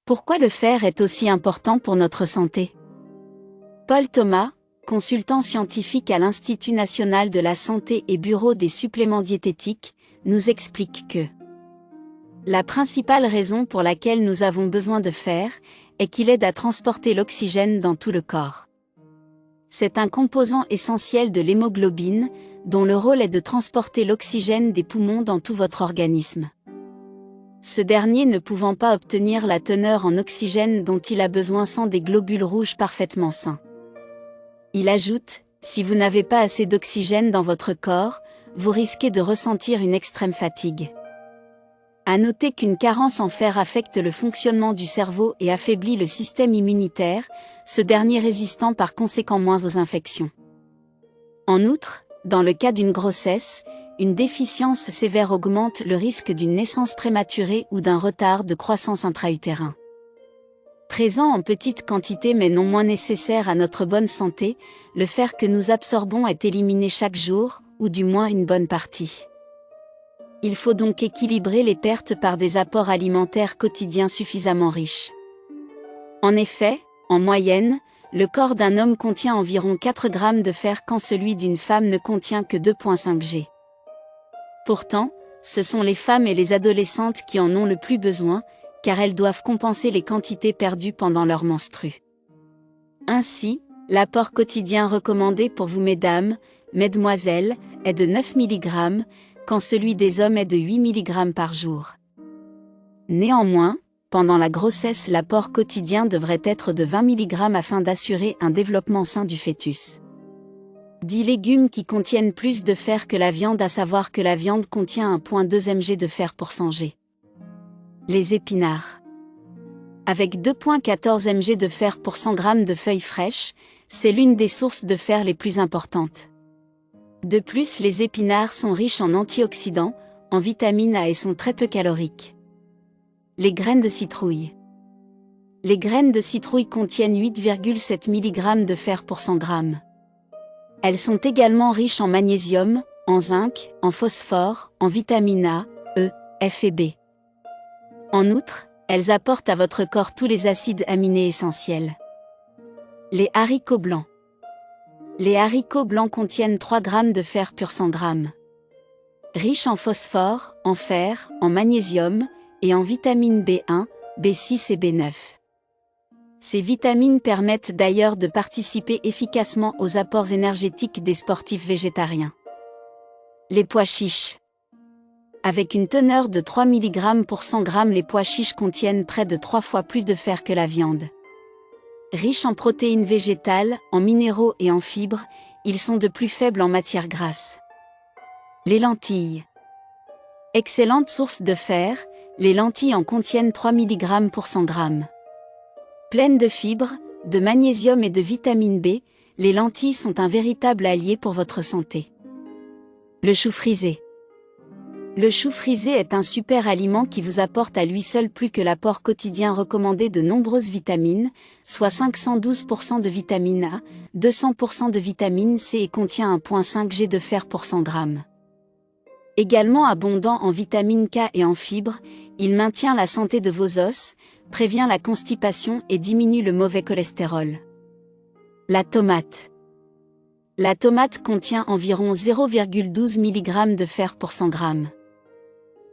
Pourquoi le fer est aussi important pour notre santé? Paul Thomas, consultant scientifique à l'Institut national de la santé et bureau des suppléments diététiques, nous explique que la principale raison pour laquelle nous avons besoin de fer est qu'il aide à transporter l'oxygène dans tout le corps. C'est un composant essentiel de l'hémoglobine, dont le rôle est de transporter l'oxygène des poumons dans tout votre organisme. Ce dernier ne pouvant pas obtenir la teneur en oxygène dont il a besoin sans des globules rouges parfaitement sains. Il ajoute, si vous n'avez pas assez d'oxygène dans votre corps, vous risquez de ressentir une extrême fatigue. À noter qu'une carence en fer affecte le fonctionnement du cerveau et affaiblit le système immunitaire, ce dernier résistant par conséquent moins aux infections. En outre, dans le cas d'une grossesse, une déficience sévère augmente le risque d'une naissance prématurée ou d'un retard de croissance intra-utérin. Présent en petite quantité mais non moins nécessaire à notre bonne santé, le fer que nous absorbons est éliminé chaque jour, ou du moins une bonne partie. Il faut donc équilibrer les pertes par des apports alimentaires quotidiens suffisamment riches. En effet, en moyenne, le corps d'un homme contient environ 4 grammes de fer quand celui d'une femme ne contient que 2,5 g. Pourtant, ce sont les femmes et les adolescentes qui en ont le plus besoin, car elles doivent compenser les quantités perdues pendant leur menstru. Ainsi, l'apport quotidien recommandé pour vous mesdames, mesdemoiselles, est de 9 mg, quand celui des hommes est de 8 mg par jour. Néanmoins, pendant la grossesse l'apport quotidien devrait être de 20 mg afin d'assurer un développement sain du fœtus. 10 légumes qui contiennent plus de fer que la viande, à savoir que la viande contient 1,2 mg de fer pour 100 g. Les épinards. Avec 2,14 mg de fer pour 100 g de feuilles fraîches, c'est l'une des sources de fer les plus importantes. De plus, les épinards sont riches en antioxydants, en vitamine A et sont très peu caloriques. Les graines de citrouille. Les graines de citrouille contiennent 8,7 mg de fer pour 100 g. Elles sont également riches en magnésium, en zinc, en phosphore, en vitamine A, E, F et B. En outre, elles apportent à votre corps tous les acides aminés essentiels. Les haricots blancs. Les haricots blancs contiennent 3 g de fer pour 100 g. Riches en phosphore, en fer, en magnésium, et en vitamine B1, B6 et B9. Ces vitamines permettent d'ailleurs de participer efficacement aux apports énergétiques des sportifs végétariens. Les pois chiches. Avec une teneur de 3 mg pour 100 g, les pois chiches contiennent près de 3 fois plus de fer que la viande. Riches en protéines végétales, en minéraux et en fibres, ils sont de plus faibles en matière grasse. Les lentilles. Excellente source de fer, les lentilles en contiennent 3 mg pour 100 g. Pleines de fibres, de magnésium et de vitamine B, les lentilles sont un véritable allié pour votre santé. Le chou frisé. Le chou frisé est un super aliment qui vous apporte à lui seul plus que l'apport quotidien recommandé de nombreuses vitamines, soit 512% de vitamine A, 200% de vitamine C et contient 1,5 g de fer pour 100 g. Également abondant en vitamine K et en fibres, il maintient la santé de vos os, prévient la constipation et diminue le mauvais cholestérol. La tomate. La tomate contient environ 0,12 mg de fer pour 100 g.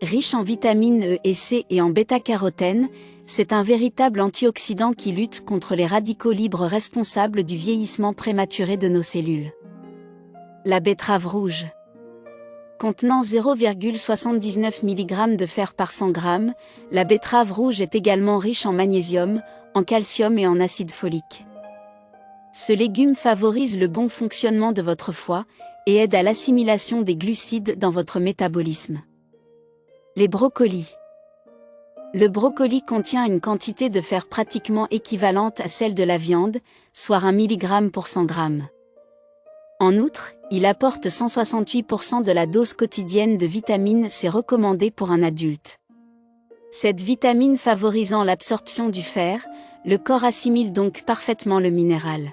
Riche en vitamines E et C et en bêta-carotène, c'est un véritable antioxydant qui lutte contre les radicaux libres responsables du vieillissement prématuré de nos cellules. La betterave rouge. Contenant 0,79 mg de fer par 100 g, la betterave rouge est également riche en magnésium, en calcium et en acide folique. Ce légume favorise le bon fonctionnement de votre foie et aide à l'assimilation des glucides dans votre métabolisme. Les brocolis. Le brocoli contient une quantité de fer pratiquement équivalente à celle de la viande, soit 1 mg pour 100 g. En outre, il apporte 168% de la dose quotidienne de vitamine C recommandée pour un adulte. Cette vitamine favorisant l'absorption du fer, le corps assimile donc parfaitement le minéral.